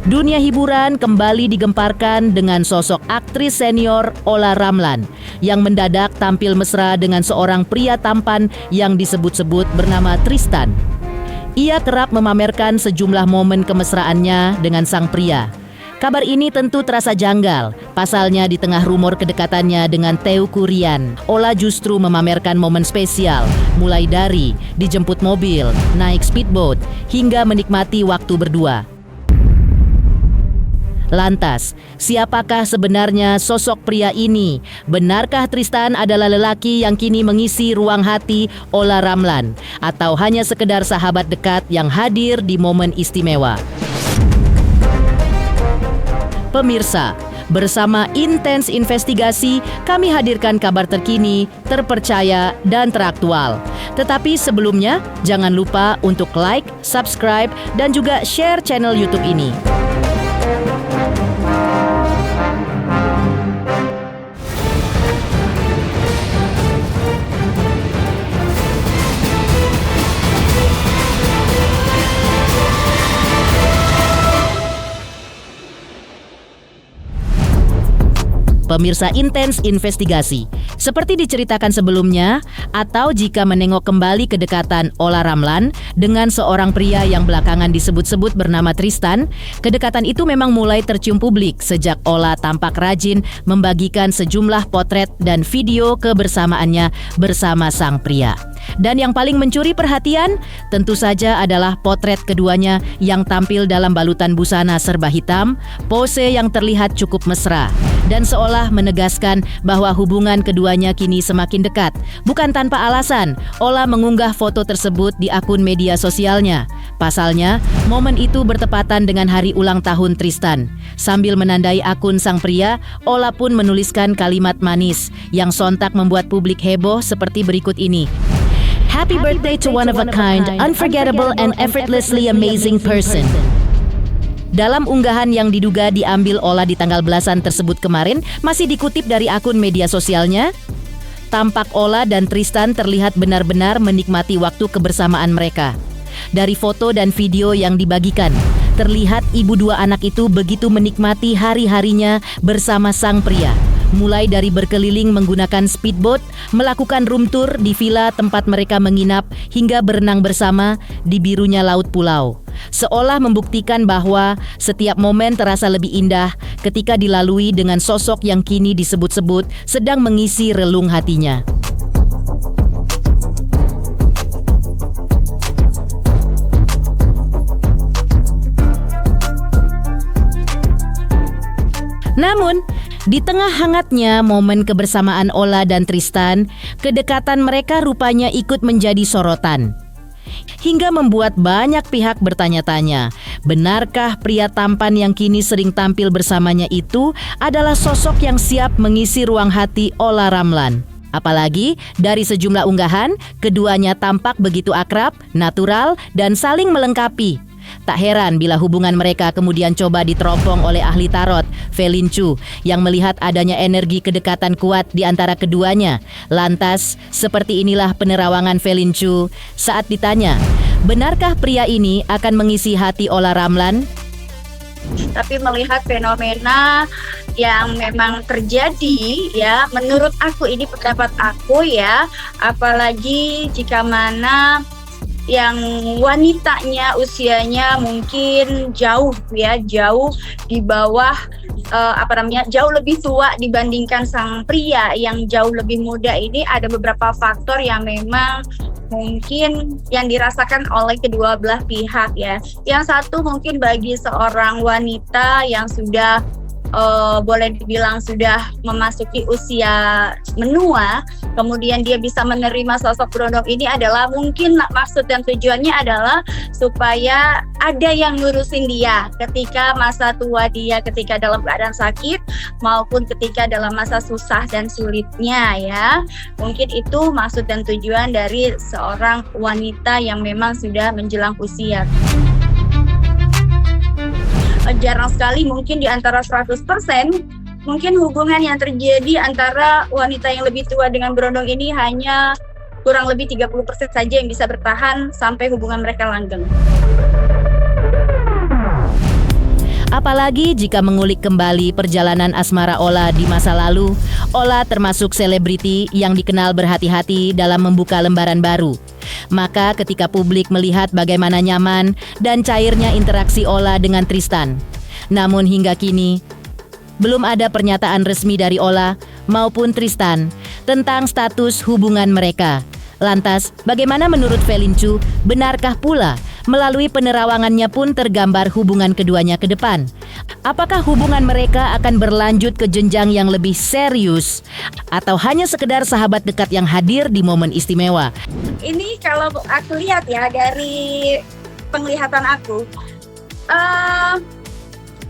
Dunia hiburan kembali digemparkan dengan sosok aktris senior Olla Ramlan yang mendadak tampil mesra dengan seorang pria tampan yang disebut-sebut bernama Tristan. Ia kerap memamerkan sejumlah momen kemesraannya dengan sang pria. Kabar ini tentu terasa janggal. Pasalnya di tengah rumor kedekatannya dengan Teuku Ryan, Olla justru memamerkan momen spesial, mulai dari dijemput mobil, naik speedboat, hingga menikmati waktu berdua. Lantas, siapakah sebenarnya sosok pria ini? Benarkah Tristan adalah lelaki yang kini mengisi ruang hati Olla Ramlan? Atau hanya sekedar sahabat dekat yang hadir di momen istimewa? Pemirsa, bersama Intens Investigasi, kami hadirkan kabar terkini, terpercaya, dan teraktual. Tetapi sebelumnya, jangan lupa untuk like, subscribe, dan juga share channel YouTube ini. Pemirsa Intens Investigasi, seperti diceritakan sebelumnya, atau jika menengok kembali kedekatan Olla Ramlan dengan seorang pria yang belakangan disebut-sebut bernama Tristan, kedekatan itu memang mulai tercium publik sejak Olla tampak rajin membagikan sejumlah potret dan video kebersamaannya bersama sang pria. Dan yang paling mencuri perhatian tentu saja adalah potret keduanya yang tampil dalam balutan busana serba hitam, pose yang terlihat cukup mesra, dan seolah menegaskan bahwa hubungan keduanya kini semakin dekat. Bukan tanpa alasan, Olla mengunggah foto tersebut di akun media sosialnya. Pasalnya, momen itu bertepatan dengan hari ulang tahun Tristan. Sambil menandai akun sang pria, Olla pun menuliskan kalimat manis yang sontak membuat publik heboh seperti berikut ini. Happy birthday to one of a kind, unforgettable and effortlessly amazing person. Dalam unggahan yang diduga diambil Olla di tanggal belasan tersebut kemarin, masih dikutip dari akun media sosialnya, tampak Olla dan Tristan terlihat benar-benar menikmati waktu kebersamaan mereka. Dari foto dan video yang dibagikan, terlihat ibu dua anak itu begitu menikmati hari-harinya bersama sang pria. Mulai dari berkeliling menggunakan speedboat, melakukan room tour di villa tempat mereka menginap, hingga berenang bersama di birunya laut pulau. Seolah membuktikan bahwa setiap momen terasa lebih indah ketika dilalui dengan sosok yang kini disebut-sebut sedang mengisi relung hatinya. Namun, di tengah hangatnya momen kebersamaan Olla dan Tristan, kedekatan mereka rupanya ikut menjadi sorotan. Hingga membuat banyak pihak bertanya-tanya, benarkah pria tampan yang kini sering tampil bersamanya itu adalah sosok yang siap mengisi ruang hati Olla Ramlan? Apalagi dari sejumlah unggahan, keduanya tampak begitu akrab, natural, dan saling melengkapi. Tak heran bila hubungan mereka kemudian coba diteropong oleh ahli tarot, Felin Chu, yang melihat adanya energi kedekatan kuat di antara keduanya. Lantas, seperti inilah penerawangan Felin Chu saat ditanya, benarkah pria ini akan mengisi hati Olla Ramlan? Tapi melihat fenomena yang memang terjadi, ya, menurut aku, ini pendapat aku ya, apalagi jika mana yang wanitanya usianya mungkin jauh di bawah jauh lebih tua dibandingkan sang pria yang jauh lebih muda. Ini ada beberapa faktor yang memang mungkin yang dirasakan oleh kedua belah pihak ya. Yang satu mungkin bagi seorang wanita yang sudah boleh dibilang sudah memasuki usia menua, kemudian dia bisa menerima sosok berondong ini adalah mungkin maksud dan tujuannya adalah supaya ada yang ngurusin dia ketika masa tua dia, ketika dalam keadaan sakit maupun ketika dalam masa susah dan sulitnya ya. Mungkin itu maksud dan tujuan dari seorang wanita yang memang sudah menjelang usia. Jarang sekali mungkin di antara 100% mungkin hubungan yang terjadi antara wanita yang lebih tua dengan berondong ini hanya kurang lebih 30% saja yang bisa bertahan sampai hubungan mereka langgeng. Apalagi jika mengulik kembali perjalanan asmara Ola di masa lalu, Ola termasuk selebriti yang dikenal berhati-hati dalam membuka lembaran baru. Maka ketika publik melihat bagaimana nyaman dan cairnya interaksi Ola dengan Tristan. Namun hingga kini, belum ada pernyataan resmi dari Ola maupun Tristan tentang status hubungan mereka. Lantas, bagaimana menurut Felincu, benarkah pula melalui penerawangannya pun tergambar hubungan keduanya ke depan? Apakah hubungan mereka akan berlanjut ke jenjang yang lebih serius atau hanya sekedar sahabat dekat yang hadir di momen istimewa? Ini kalau aku lihat ya dari penglihatan aku,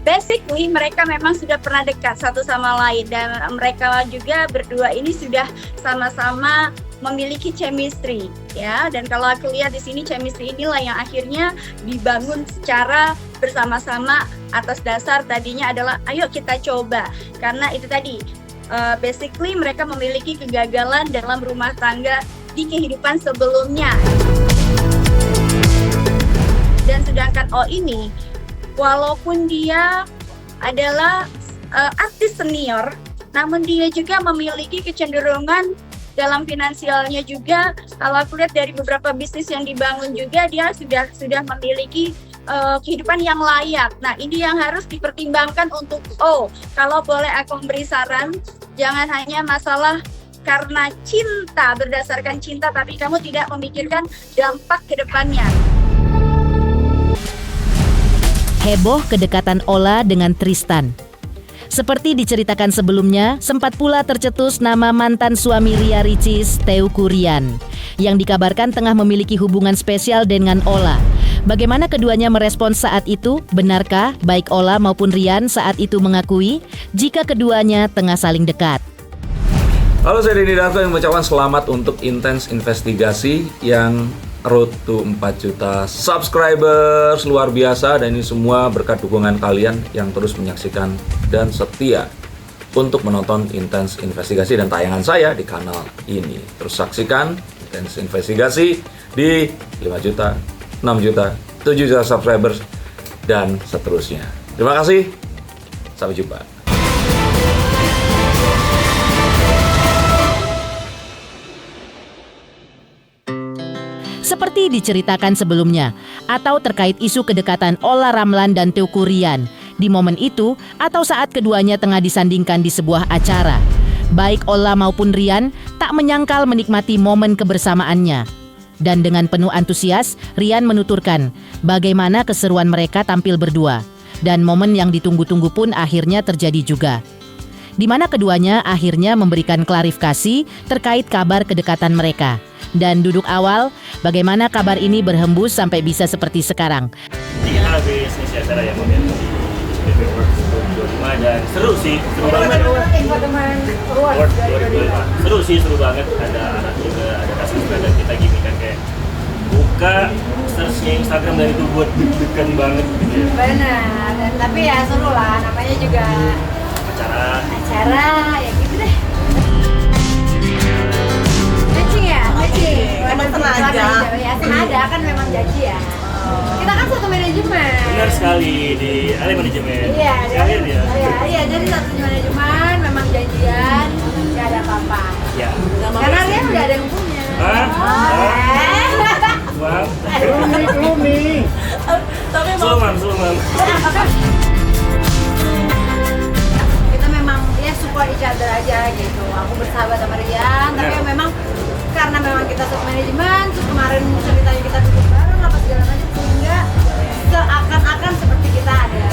basically mereka memang sudah pernah dekat satu sama lain dan mereka juga berdua ini sudah sama-sama memiliki chemistry ya, dan kalau aku lihat di sini chemistry inilah yang akhirnya dibangun secara bersama-sama atas dasar tadinya adalah ayo kita coba, karena itu tadi basically mereka memiliki kegagalan dalam rumah tangga di kehidupan sebelumnya. Dan sedangkan ini walaupun dia adalah artis senior, namun dia juga memiliki kecenderungan dalam finansialnya juga. Kalau aku lihat dari beberapa bisnis yang dibangun juga, dia sudah memiliki kehidupan yang layak. Nah, ini yang harus dipertimbangkan untuk kalau boleh aku memberi saran, jangan hanya masalah karena cinta, berdasarkan cinta, tapi kamu tidak memikirkan dampak ke depannya. Heboh kedekatan Ola dengan Tristan. Seperti diceritakan sebelumnya, sempat pula tercetus nama mantan suami Ria Ricis, Teuku Ryan, yang dikabarkan tengah memiliki hubungan spesial dengan Ola. Bagaimana keduanya merespons saat itu? Benarkah baik Ola maupun Ryan saat itu mengakui jika keduanya tengah saling dekat? Halo, saya Denny Darto yang mengucapkan selamat untuk Intens Investigasi yang road to 4 juta subscribers, luar biasa, dan ini semua berkat dukungan kalian yang terus menyaksikan dan setia untuk menonton Intens Investigasi dan tayangan saya di kanal ini. Terus saksikan Intens Investigasi di 5 juta, 6 juta, 7 juta subscribers dan seterusnya. Terima kasih, sampai jumpa. Seperti diceritakan sebelumnya, atau terkait isu kedekatan Ola Ramlan dan Teuku Ryan di momen itu atau saat keduanya tengah disandingkan di sebuah acara. Baik Ola maupun Ryan tak menyangkal menikmati momen kebersamaannya. Dan dengan penuh antusias, Ryan menuturkan bagaimana keseruan mereka tampil berdua. Dan momen yang ditunggu-tunggu pun akhirnya terjadi juga, di mana keduanya akhirnya memberikan klarifikasi terkait kabar kedekatan mereka. Dan duduk awal, bagaimana kabar ini berhembus sampai bisa seperti sekarang. Kita habis ngisi acara ya, Mom, ya, di BB Awards 2025, dan seru sih, seru banget. Award 2025. Seru banget. Ada anak juga, ada kasih juga, dan kita gini kan kayak buka search-nya Instagram dan itu buat deg-degan banget gitu ya. Benar, dan tapi ya seru lah, namanya juga acara ya gitu deh. Emang sengaja? Ya sengaja, kan memang janji ya. Kita kan satu manajemen. Benar sekali, di Ale Manajemen. Iya, sekalian ya. Iya, jadi satu manajemen, memang janjian, nggak ada apa-apa. Ya. Karena dia udah ada yang punya. Wow. Tapi Sulman. Kita memang ya support each other aja gitu. Aku bersahabat sama Rian, tapi memang karena memang kita satu manajemen, terus kemarin ceritanya kita duduk bareng apa segala macam, sehingga seakan-akan seperti kita ada.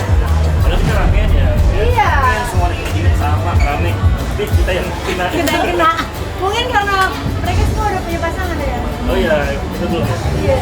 Padahal kita ramean ya. Iya. Semua ini sama rame. Tapi kita yang kena. Kena. Mungkin karena mereka semua udah punya pasangan ya. Oh iya, kita belum. Iya.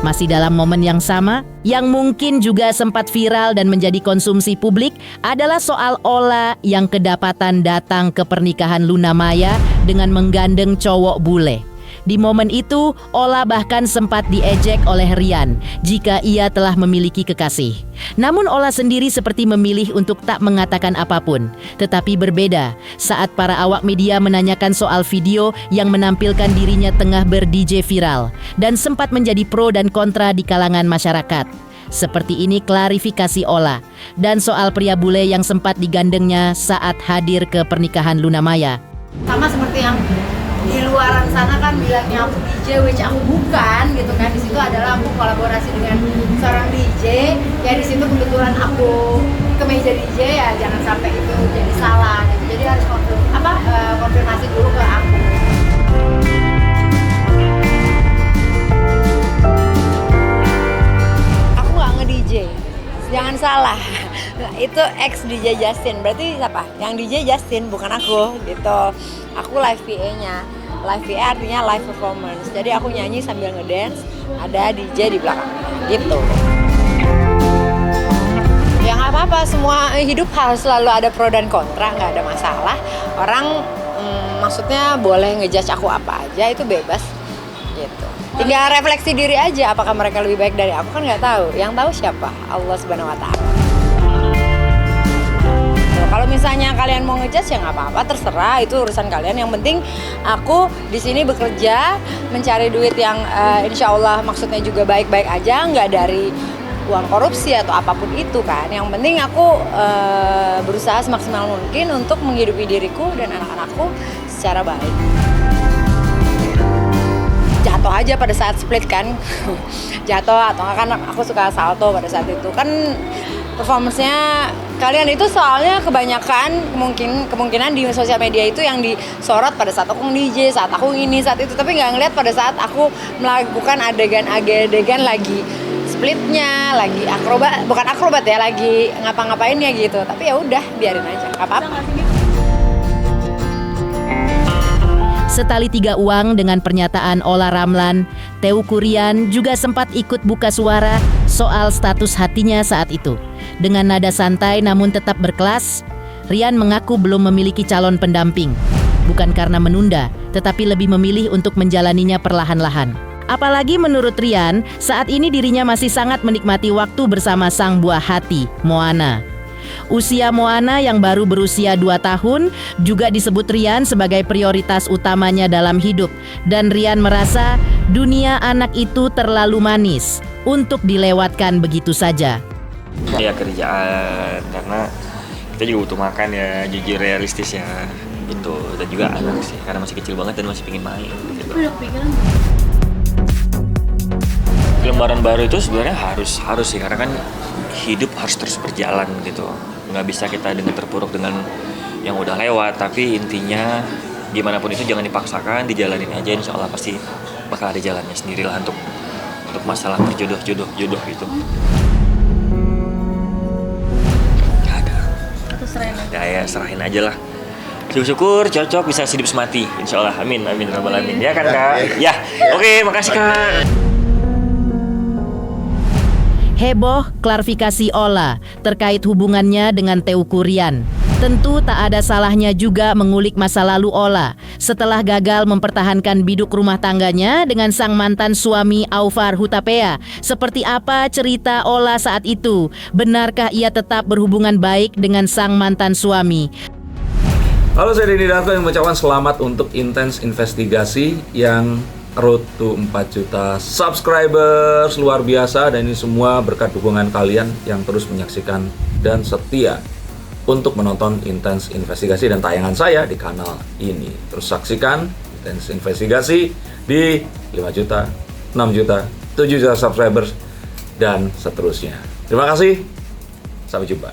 Masih dalam momen yang sama, yang mungkin juga sempat viral dan menjadi konsumsi publik adalah soal Ola yang kedapatan datang ke pernikahan Luna Maya dengan menggandeng cowok bule. Di momen itu, Ola bahkan sempat diejek oleh Rian jika ia telah memiliki kekasih. Namun Ola sendiri seperti memilih untuk tak mengatakan apapun. Tetapi berbeda saat para awak media menanyakan soal video yang menampilkan dirinya tengah ber-DJ viral dan sempat menjadi pro dan kontra di kalangan masyarakat. Seperti ini klarifikasi Ola. Dan soal pria bule yang sempat digandengnya saat hadir ke pernikahan Luna Maya. Sama seperti yang di luaran sana kan bilangnya aku DJ, which aku bukan gitu kan. Di situ adalah aku kolaborasi dengan seorang DJ. Ya di situ kebetulan aku ke meja DJ, ya jangan sampai itu jadi salah gitu. Jadi harus konfirmasi dulu ke aku. Aku nggak nge-DJ, jangan salah. Itu ex DJ Justin, berarti siapa? Yang DJ Justin, bukan aku gitu. Aku live PA-nya. Live PA artinya live performance. Jadi aku nyanyi sambil ngedance, ada DJ di belakangnya gitu. Ya nggak apa-apa, semua hidup harus selalu ada pro dan kontra, nggak ada masalah. Orang maksudnya boleh ngejudge aku apa aja, itu bebas gitu. Tinggal refleksi diri aja, apakah mereka lebih baik dari aku kan nggak tahu. Yang tahu siapa? Allah Subhanahu Wa Taala. Kalau misalnya kalian mau ngejudge ya nggak apa-apa, terserah, itu urusan kalian. Yang penting aku di sini bekerja mencari duit yang insya Allah maksudnya juga baik-baik aja, nggak dari uang korupsi atau apapun itu kan. Yang penting aku berusaha semaksimal mungkin untuk menghidupi diriku dan anak-anakku secara baik. Jatuh aja pada saat split kan, jatuh atau nggak kan aku suka salto pada saat itu kan. Performance-nya kalian itu soalnya kebanyakan kemungkinan di sosial media itu yang disorot pada saat aku DJ, saat aku ini, saat itu, tapi nggak ngeliat pada saat aku melakukan adegan lagi splitnya, lagi bukan akrobat ya, lagi ngapa-ngapainnya gitu. Tapi ya udah biarin aja, nggak apa-apa. Setali tiga uang dengan pernyataan Ola Ramlan, Teuku Ryan juga sempat ikut buka suara soal status hatinya saat itu. Dengan nada santai namun tetap berkelas, Ryan mengaku belum memiliki calon pendamping. Bukan karena menunda, tetapi lebih memilih untuk menjalaninya perlahan-lahan. Apalagi menurut Ryan, saat ini dirinya masih sangat menikmati waktu bersama sang buah hati, Moana. Usia Moana yang baru berusia 2 tahun juga disebut Ryan sebagai prioritas utamanya dalam hidup. Dan Ryan merasa dunia anak itu terlalu manis untuk dilewatkan begitu saja. Ya kerjaan, karena kita juga butuh makan ya, jujur realistis ya gitu. Dan juga anak sih, karena masih kecil banget dan masih pengen main gitu. Lembaran baru itu sebenarnya harus sih, karena kan hidup harus terus berjalan gitu. Nggak bisa kita dengan terpuruk dengan yang udah lewat, tapi intinya gimana pun itu jangan dipaksakan, dijalanin aja, insya Allah pasti bakal ada jalannya sendirilah untuk masalah berjodoh gitu. Gak ada. Ya serahin aja lah. Syukur cocok bisa hidup semati, insya Allah. Amin rabbal alamin. Ya kan Kak? Ya, oke, makasih Kak. Heboh klarifikasi Ola terkait hubungannya dengan Teuku Ryan. Tentu tak ada salahnya juga mengulik masa lalu Ola setelah gagal mempertahankan biduk rumah tangganya dengan sang mantan suami Aufar Hutapea. Seperti apa cerita Ola saat itu? Benarkah ia tetap berhubungan baik dengan sang mantan suami? Halo, saya Denny Darko yang mengucapkan selamat untuk Intens Investigasi yang road to 4 juta subscribers, luar biasa. Dan ini semua berkat dukungan kalian yang terus menyaksikan dan setia untuk menonton Intens Investigasi dan tayangan saya di kanal ini. Terus saksikan Intens Investigasi di 5 juta, 6 juta, 7 juta subscribers dan seterusnya. Terima kasih, sampai jumpa.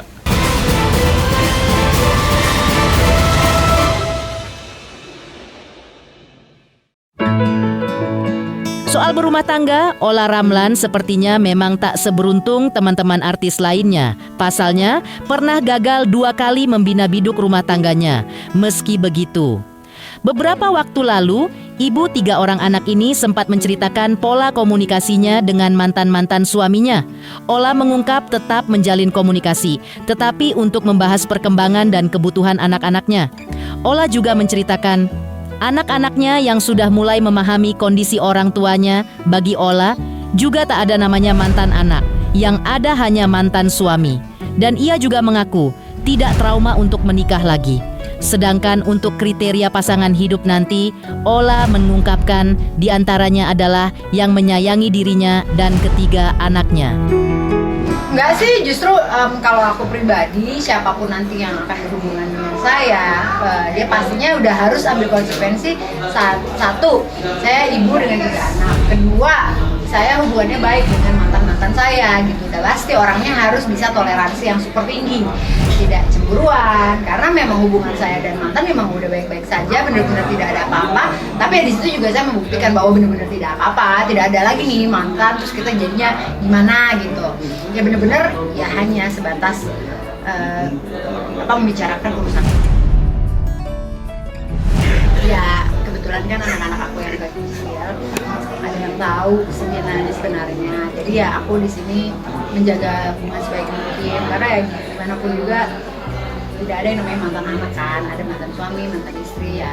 Soal berumah tangga, Ola Ramlan sepertinya memang tak seberuntung teman-teman artis lainnya. Pasalnya, pernah gagal 2 kali membina biduk rumah tangganya. Meski begitu, beberapa waktu lalu, ibu 3 orang anak ini sempat menceritakan pola komunikasinya dengan mantan-mantan suaminya. Ola mengungkap tetap menjalin komunikasi, tetapi untuk membahas perkembangan dan kebutuhan anak-anaknya. Ola juga menceritakan, Anak-anaknya yang sudah mulai memahami kondisi orang tuanya, bagi Ola juga tak ada namanya mantan anak, yang ada hanya mantan suami. Dan ia juga mengaku tidak trauma untuk menikah lagi. Sedangkan untuk kriteria pasangan hidup nanti, Ola mengungkapkan diantaranya adalah yang menyayangi dirinya dan ketiga anaknya. Enggak sih, justru kalau aku pribadi, siapapun nanti yang akan berhubungan dengan saya, dia pastinya udah harus ambil konsekuensi. Satu, saya ibu dengan 3 anak. Kedua, saya hubungannya baik dengan mantan-mantan saya gitu. Udah pasti orangnya harus bisa toleransi yang super tinggi, tidak cemburuan, karena memang hubungan saya dan mantan memang udah baik-baik saja, benar-benar tidak ada apa-apa. Tapi di situ juga saya membuktikan bahwa benar-benar tidak apa-apa, tidak ada lagi nih mantan terus kita jadinya gimana gitu. Ya benar-benar ya hanya sebatas membicarakan urusan. Ya kebetulan kan anak-anak aku yang kecil ada yang tahu sebenarnya. Jadi ya aku di sini menjaga hubungan sebaik mungkin, karena ya gimana pun juga tidak ada yang namanya mantan anak kan, ada mantan suami, mantan istri, ya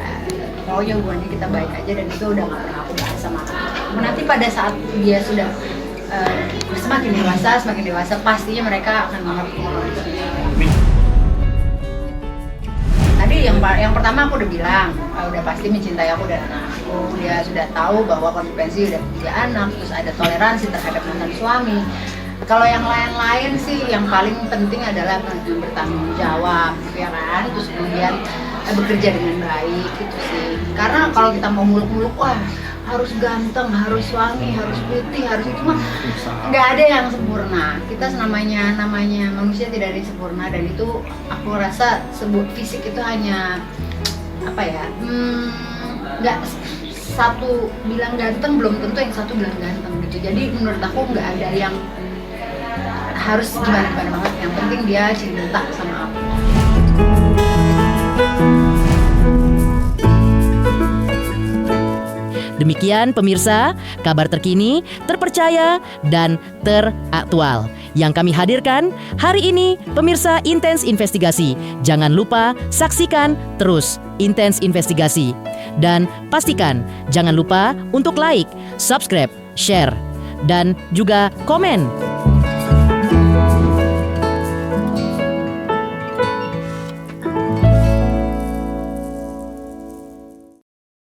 pokoknya hubungannya kita baik aja, dan itu udah gak pernah aku bahas sama aku. Nanti pada saat dia sudah semakin dewasa pastinya mereka akan mengerti. Tadi yang pertama aku udah bilang, udah pasti mencintai aku dan anakku. Dia sudah tahu bahwa konsekuensi udah 3 anak, terus ada toleransi terhadap mantan suami. Kalau yang lain-lain sih yang paling penting adalah bertanggung jawab, ya kan? Terus kemudian bekerja dengan baik gitu sih. Karena kalau kita mau muluk-muluk, wah harus ganteng, harus suami, harus putih, harus itu mah nggak ada yang sempurna. Kita namanya manusia tidak ada yang sempurna, dan itu aku rasa fisik itu hanya apa ya? Nggak satu bilang ganteng belum tentu yang satu bilang ganteng gitu. Jadi menurut aku nggak ada yang harus gimana banget. Yang penting dia cinta sama aku. Demikian pemirsa, kabar terkini, terpercaya, dan teraktual yang kami hadirkan hari ini. Pemirsa Intens Investigasi, jangan lupa saksikan terus Intens Investigasi. Dan pastikan jangan lupa untuk like, subscribe, share, dan juga komen.